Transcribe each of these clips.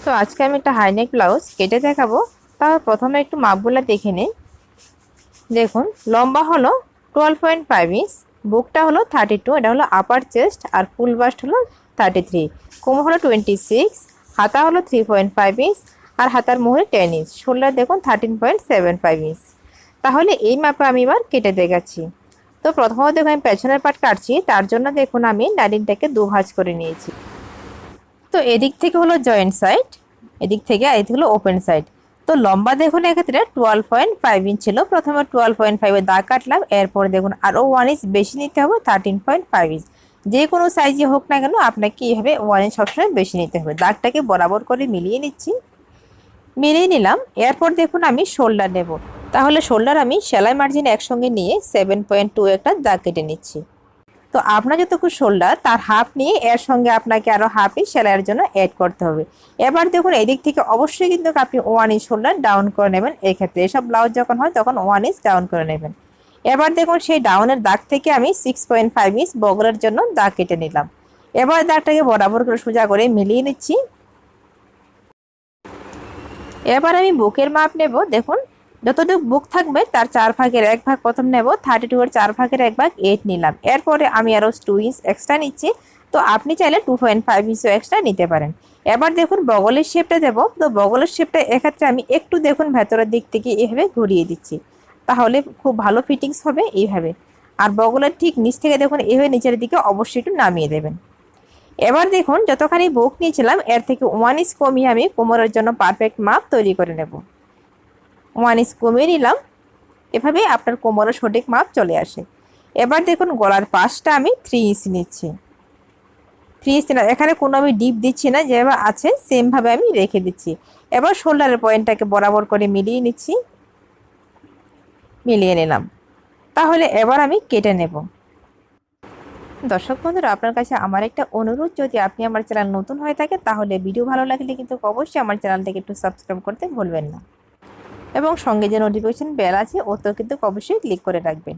তো আজকে আমি একটা হাইনেক ব্লাউজ কেটে দেখাবো। তার প্রথমে একটু মাপগুলো দেখে নিই। দেখুন, লম্বা হলো 12.5 ইঞ্চ, বুকটা হলো 32, এটা হলো আপার চেস্ট, আর ফুল বাস্ট হলো 33, কোমর হলো 26, হাতা হলো 3.5 ইঞ্চ, আর হাতার মোহরে 10 ইঞ্চ, শোল্ডার দেখুন 13.75 ইঞ্চ। তাহলে এই মাপে আমি এবার কেটে দেখাচ্ছি। তো প্রথমত দেখুন আমি পেছনের পার্ট কাটছি, তার জন্য দেখুন আমি নাইটিংটাকে দুভাঁজ করে নিয়েছি। তো এদিক থেকে হলো জয়েন্ট সাইড, এদিক থেকে আর এদিক হলো ওপেন সাইড। তো লম্বা দেখুন এক্ষেত্রে 12.5 ইঞ্চ ছিল, প্রথমে 12.5 এর দাগ কাটলাম, এরপর দেখুন আরও 1 ইঞ্চ বেশি নিতে হবে, 13.5 ইঞ্চ। যে কোনো সাইজে হোক না কেন আপনাকে এইভাবে 1 ইঞ্চ সবসময় বেশি নিতে হবে। দাগটাকে বরাবর করে মিলিয়ে নিচ্ছি, মিলিয়ে নিলাম। এরপর দেখুন আমি শোল্ডার নেব, তাহলে শোল্ডার আমি সেলাই মার্জিন একসঙ্গে নিয়ে 7.2 একটা দাগ কেটে নিচ্ছি। তো আপনার যতটুকু শোল্ডার তার হাফ নিয়ে এর সঙ্গে আপনাকে আরও হাফ ইঞ্চ সেলাইয়ের জন্য অ্যাড করতে হবে। এবার দেখুন এদিক থেকে অবশ্যই কিন্তু আপনি 1 ইঞ্চ শোল্ডার ডাউন করে নেবেন। এক্ষেত্রে এসব ব্লাউজ যখন হয় তখন 1 ইঞ্চ ডাউন করে নেবেন। এবার দেখুন সেই ডাউনের দাগ থেকে আমি 6.5 ইঞ্চ বগলের জন্য দাগ কেটে নিলাম। এবার দাগটাকে বরাবর করে সোজা করে মিলিয়ে নিচ্ছি। এবার আমি বুকের মাপ নেব। দেখুন যতটুকু বুক থাকবে তার 4 ভাগের 1 ভাগ প্রথম নেব, 32 এর 4 ভাগের 1 ভাগ 8 নিলাম। এরপরে আমি আরও 2 ইঞ্চ এক্সট্রা নিচ্ছি। তো আপনি চাইলে 2.5 ইঞ্চও এক্সট্রা নিতে পারেন। এবার দেখুন বগলের শেপটা দেব। তো বগলের শেপটা এক্ষেত্রে আমি একটু দেখুন ভেতরের দিক থেকে এইভাবে ঘুরিয়ে দিচ্ছি, তাহলে খুব ভালো ফিটিংস হবে এইভাবে। আর বগলের ঠিক নিচ থেকে দেখুন এইভাবে নিচের দিকে অবশ্যই একটু নামিয়ে দেবেন। এবার দেখুন যতখানি বুক নিয়েছিলাম এর থেকে 1 ইঞ্চ কমিয়ে আমি কোমরের জন্য পারফেক্ট মাপ তৈরি করে নেব। 1 ইঞ্চ কমিয়ে নিলাম, এভাবে আপনার কোমরের সঠিক মাপ চলে আসে। এবার দেখুন গলার পাশটা আমি 3 ইঞ্চ নিচ্ছি। 3 ইঞ্চ না, এখানে কোনো আমি ডিপ দিচ্ছি না, যেভাবে আছে সেমভাবে আমি রেখে দিচ্ছি। এবার শোল্ডারের পয়েন্টটাকে বরাবর করে মিলিয়ে নিচ্ছি, মিলিয়ে নিলাম। তাহলে এবার আমি কেটে নেব। দর্শক বন্ধুরা, আপনার কাছে আমার একটা অনুরোধ, যদি আপনি আমার চ্যানেল নতুন হয়ে থাকে তাহলে ভিডিও ভালো লাগলে কিন্তু অবশ্যই আমার চ্যানেলটাকে একটু সাবস্ক্রাইব করতে ভুলবেন না, এবং সঙ্গে যে নোটিফিকেশন বেল আছে ওতেও কিন্তু অবশ্যই ক্লিক করে রাখবেন।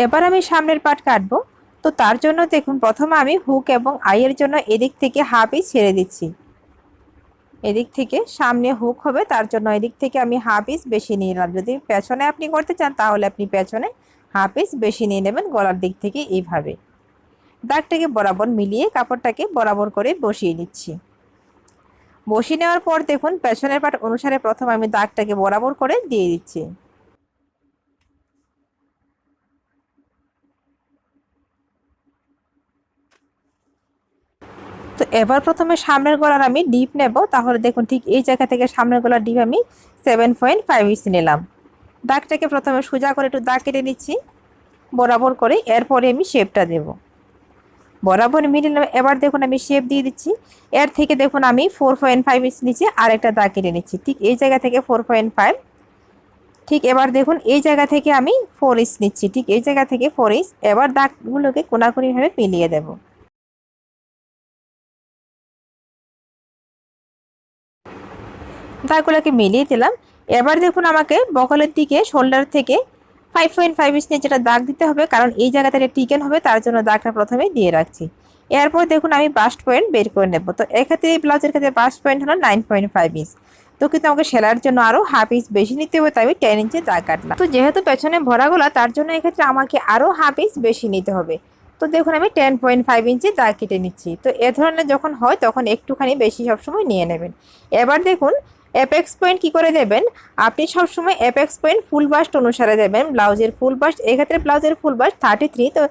এবার আমি সামনের পার্ট কাটবো। তো তার জন্য দেখুন প্রথমে আমি হুক এবং আইয়ের জন্য এদিক থেকে হাফ ইঞ্চ ছেড়ে দিচ্ছি। এদিক থেকে সামনে হুক হবে, তার জন্য এদিক থেকে আমি হাফ ইঞ্চ বেশি নিয়ে নিলাম। যদি পেছনে আপনি করতে চান তাহলে আপনি পেছনে হাফ ইঞ্চ বেশি নিয়ে নেবেন গলার দিক থেকে। এইভাবে দাগটাকে বরাবর মিলিয়ে কাপড়টাকে বরাবর করে বসিয়ে নিচ্ছি। বসিয়ে নেওয়ার পর দেখুন পেছনের পাট অনুসারে প্রথম আমি দাগটাকে বরাবর করে দিয়ে দিচ্ছি। তো এবার প্রথমে সামনের গলার আমি ডিপ নেব, তাহলে দেখুন ঠিক এই জায়গা থেকে সামনের গলার ডিপ আমি 7.5 ইঞ্চ নিলাম। দাগটাকে প্রথমে সোজা করে একটু দাগ কেটে নিচ্ছি বরাবর করে। এরপরে আমি শেপটা দেব, বরাবর মিলে নিলাম। এবার দেখুন আমি শেপ দিয়ে দিচ্ছি। এর থেকে দেখুন আমি 4.5 ইঞ্চ নিচে আরেকটা দাগ কেটে নিচ্ছি, ঠিক এই জায়গা থেকে 4.5। ঠিক এবার দেখুন এই জায়গা থেকে আমি 4 ইঞ্চ নিচ্ছি, ঠিক এই জায়গা থেকে 4 ইঞ্চ। এবার দাগগুলোকে কোনাকুনিভাবে মিলিয়ে দেব। দাগগুলোকে মিলিয়ে দিলাম। এবার দেখুন আমাকে বগলের দিকে শোল্ডার থেকে 5.5 ইঞ্চ নিয়ে যেটা দাগ দিতে হবে, কারণ এই জায়গাটা টিকেন হবে, তার জন্য দাগটা প্রথমে দিয়ে রাখছি। এরপর দেখুন আমি বাস্ট পয়েন্ট বের করে নেব। তো এক্ষেত্রে এই ব্লাউজের ক্ষেত্রে বাস্ট পয়েন্ট হলো 9.5 ইঞ্চ। তো কিন্তু আমাকে সেলাইয়ের জন্য আরও হাফ ইঞ্চ বেশি নিতে হবে, তাই আমি 10 ইঞ্চে দাগ কাটলাম। তো যেহেতু পেছনে ভরা গলা, তার জন্য এক্ষেত্রে আমাকে আরও হাফ ইঞ্চ বেশি নিতে হবে। তো দেখুন আমি 10.5 ইঞ্চে দাগ কেটে নিচ্ছি। তো এ ধরনের যখন হয় তখন একটুখানি বেশি সবসময় নিয়ে নেবেন। এবার দেখুন অ্যাপেক্স পয়েন্ট কী করে দেবেন, আপনি সবসময় অ্যাপেক্স পয়েন্ট ফুল বাস্ট অনুসারে দেবেন। ব্লাউজের ফুল বাস্ট, এক্ষেত্রে ব্লাউজের ফুল বাস্ট 33, তো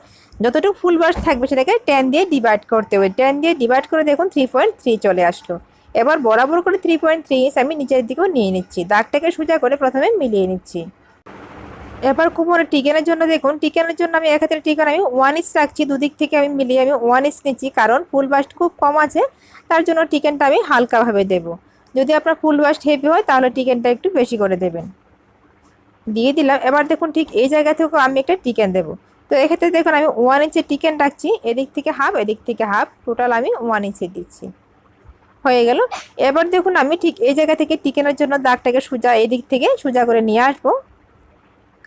যতটুকু ফুল বাস্ট থাকবে সেটাকে 10 দিয়ে ডিভাইড করতে হবে। 10 দিয়ে ডিভাইড করে দেখুন 3.3 চলে আসলো। এবার বরাবর করে 3.3 ইঞ্চ আমি নিচের দিকেও নিয়ে নিচ্ছি। দাগটাকে সোজা করে প্রথমে মিলিয়ে নিচ্ছি। এবার কোমরের টিকেনের জন্য দেখুন, টিকেনের জন্য আমি এক্ষেত্রে টিকেন আমি 1 ইঞ্চ রাখছি। দুদিক থেকে আমি মিলিয়ে আমি 1 ইঞ্চ নিচ্ছি, কারণ ফুল বাস্ট খুব কম আছে, তার জন্য টিকেনটা আমি হালকাভাবে দেব। যদি আপনার ফুল বাস্ট হেভি হয় তাহলে টিকেনটা একটু বেশি করে দেবেন। দিয়ে দিলাম। এবার দেখুন ঠিক এই জায়গা থেকেও আমি একটা টিকেন দেব। তো এক্ষেত্রে দেখুন আমি 1 ইঞ্চের টিকেন রাখছি, এদিক থেকে হাফ এদিক থেকে হাফ, টোটাল আমি 1 ইঞ্চে দিচ্ছি। হয়ে গেল। এবার দেখুন আমি ঠিক এই জায়গা থেকে টিকেনের জন্য দাগটাকে সোজা এদিক থেকে সোজা করে নিয়ে আসবো।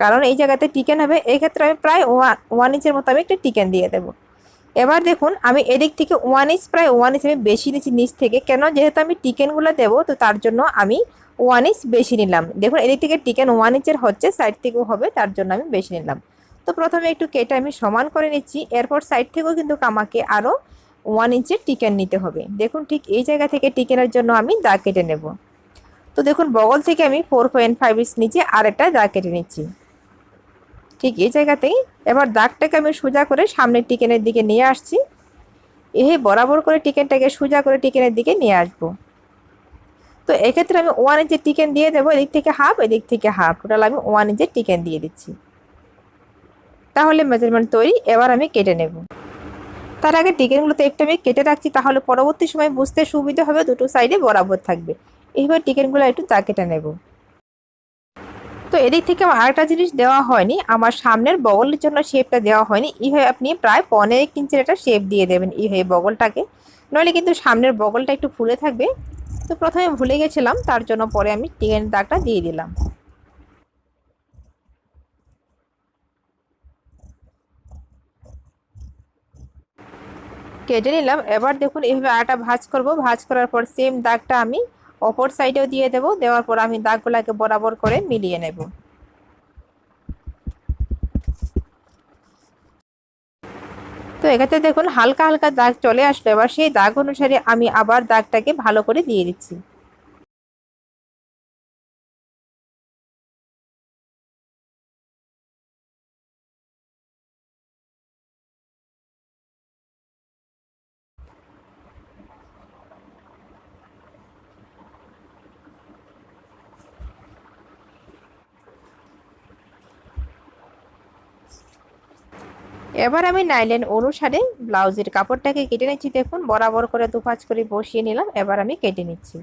কারণ এই জায়গাতে টিকেন হবে। এই ক্ষেত্রে আমি প্রায় 1 ইঞ্চের মতো আমি একটা টিকেন দিয়ে দেবো। এবার দেখুন আমি এদিক থেকে 1 ইঞ্চ, প্রায় 1 ইঞ্চ আমি বেশি নিচ্ছি নিচ থেকে, কেন যেহেতু আমি টিকেনগুলো দেবো, তো তার জন্য আমি 1 ইঞ্চ বেশি নিলাম। দেখুন এদিক থেকে টিকেন 1 ইঞ্চের হচ্ছে, সাইড থেকেও হবে, তার জন্য আমি বেশি নিলাম। তো প্রথমে একটু কেটে আমি সমান করে নিচ্ছি, এরপর সাইড থেকেও কিন্তু আমাকে আরও 1 ইঞ্চের টিকেন নিতে হবে। দেখুন ঠিক এই জায়গা থেকে টিকেনের জন্য আমি দাগ কেটে নেব। তো দেখুন বগল থেকে আমি 4.5 ইঞ্চ নিচে আরেকটা দাগ কেটে নিচ্ছি ঠিক এই জায়গাতেই। এবার দাগটাকে আমি সোজা করে সামনের টিকেনের দিকে নিয়ে আসছি। বরাবর করে টিকেনটাকে সোজা করে টিকেনের দিকে নিয়ে আসবো। তো এক্ষেত্রে আমি 1 ইঞ্চের টিকেন দিয়ে দেবো, এদিক থেকে হাফ, এদিক থেকে হাফ, টোটাল আমি 1 ইঞ্চের টিকেন দিয়ে দিচ্ছি। তাহলে মেজারমেন্ট তৈরি। এবার আমি কেটে নেব। তার আগে টিকেনগুলোতে একটু আমি কেটে রাখছি, তাহলে পরবর্তী সময় বুঝতে সুবিধা হবে, দুটো সাইডে বরাবর থাকবে। এইভাবে টিকেনগুলো একটু দাগ কেটে নেব। তো এদিক থেকে আমার আরেকটা জিনিস দেওয়া হয়নি, আমার সামনের বগলের জন্য শেপটা দেওয়া হয়নি। এইভাবে আপনি প্রায় 1.5 ইঞ্চের একটা শেপ দিয়ে দেবেন এইভাবে বগলটাকে, নইলে কিন্তু সামনের বগলটা একটু ফুলে থাকবে। তো প্রথমে ভুলে গেছিলাম, তার জন্য পরে আমি টিকেনের দাগটা দিয়ে দিলাম। কেটে নিলাম। এবার দেখুন এইভাবে আটা ভাঁজ করব, ভাঁজ করার পর সেম দাগটা আমি অপর সাইডেও দিয়ে দেব। দেওয়ার পর আমি দাগগুলোকে বরাবর করে মিলিয়ে নেব। তো এক্ষেত্রে দেখুন হালকা হালকা দাগ চলে আসলো। এবার সেই দাগ অনুসারে আমি আবার দাগটাকে ভালো করে দিয়ে দিচ্ছি। এবার আমি নাইলন অনুসারে ব্লাউজের কাপড়টাকে কেটে নিচ্ছি। দেখুন বরাবর করে দুভাঁজ করে বসিয়ে নিলাম। এবার আমি কেটে নিচ্ছি।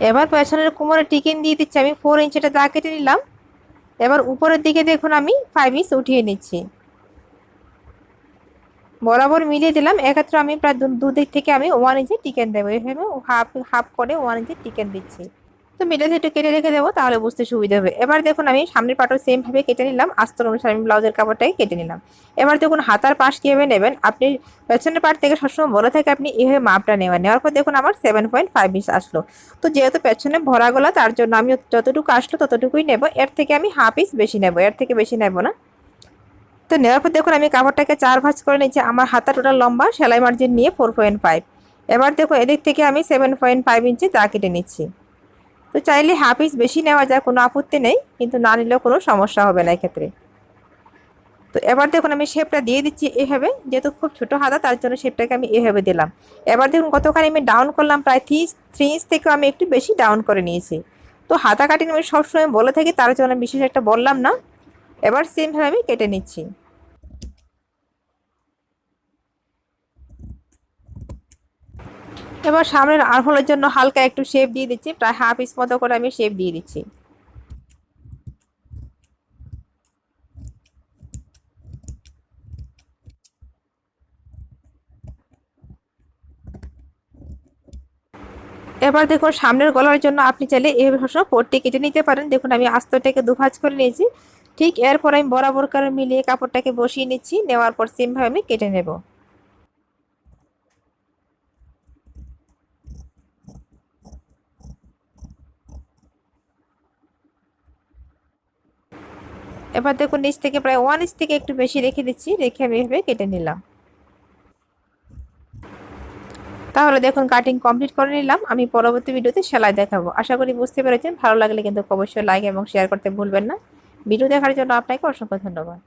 এবার পেছনের কোমরে টিকিন দিয়ে দিচ্ছি আমি 4 ইঞ্চিটা দাগ কেটে নিলাম। এবার উপরের দিকে দেখুন আমি 5 ইঞ্চ উঠিয়ে নিচ্ছি, বরাবর মিলিয়ে দিলাম। এক্ষেত্রে আমি প্রায় দুদিক থেকে আমি 1 ইঞ্চি টিকেন দেবো। এভাবে হাফ হাফ করে 1 ইঞ্চি টিকেন দিচ্ছি। তো মিডল একটু কেটে রেখে দেবো, তাহলে বুঝতে সুবিধা হবে। এবার দেখুন আমি সামনের পাটও সেম ভাবে কেটে নিলাম, আস্তর অনুসারে আমি ব্লাউজের কাপড়টাকে কেটে নিলাম। এবার দেখুন হাতার পাশ কীভাবে নেবেন, আপনি পেছনের পাট থেকে সবসময় বলে থাকে আপনি এভাবে মাপটা নেওয়ার পর দেখুন আমার 7.5 ইঞ্চ আসলো। তো যেহেতু পেছনে ভরা গলা, তার জন্য আমি যতটুকু আসলো ততটুকুই নেব, এর থেকে আমি হাফ ইঞ্চ বেশি নেব, এর থেকে বেশি নেব না। তো নেওয়ার পর দেখুন আমি কাপড়টাকে 4 ভাঁজ করে নিচ্ছি। আমার হাতা টোটাল লম্বা সেলাই মার্জিন নিয়ে 4.5। এবার দেখুন এদিক থেকে আমি 7.5 ইঞ্চি দাগ কেটে নিচ্ছি। তো চাইলে হাফ ইঞ্চ বেশি নেওয়া যায়, কোনো আপত্তি নেই, কিন্তু না নিলেও কোনো সমস্যা হবে না এক্ষেত্রে। তো এবার দেখুন আমি শেপটা দিয়ে দিচ্ছি এভাবে, যেহেতু খুব ছোটো হাতা, তার জন্য শেপটাকে আমি এভাবে দিলাম। এবার দেখুন কতখানি আমি ডাউন করলাম, প্রায় 3 ইঞ্চ থেকেও আমি একটু বেশি ডাউন করে নিয়েছি। তো হাতা কাটিং আমি সবসময় বলে থাকি, তার জন্য বিশেষ একটা বললাম না। এবার সেমভাবে আমি কেটে নিচ্ছি। এবার সামনের আরহোলের জন্য হালকা একটু শেপ দিয়ে দিচ্ছি, প্রায় হাফ ইঞ্চ মতো করে আমি শেপ দিয়ে দিচ্ছি। এবার দেখুন সামনের গলার জন্য আপনি চাইলে এভাবে সবসময় পট্টি কেটে নিতে পারেন। দেখুন আমি আস্তরটাকে দুভাঁজ করে নিয়েছি। ঠিক এরপর আমি বরাবর করে মিলিয়ে কাপড়টাকে বসিয়ে নিচ্ছি, নেওয়ার পর সেমভাবে আমি কেটে নেব। এবার দেখুন নিচ থেকে প্রায় 1 ইঞ্চ থেকে একটু বেশি রেখে দিচ্ছি, রেখে আমি এভাবে কেটে নিলাম। তাহলে দেখুন কাটিং কমপ্লিট করে নিলাম। আমি পরবর্তী ভিডিওতে সেলাই দেখাবো। আশা করি বুঝতে পেরেছেন। ভালো লাগলে কিন্তু অবশ্যই লাইক এবং শেয়ার করতে ভুলবেন না। ভিডিও দেখার জন্য আপনাকে অসংখ্য ধন্যবাদ।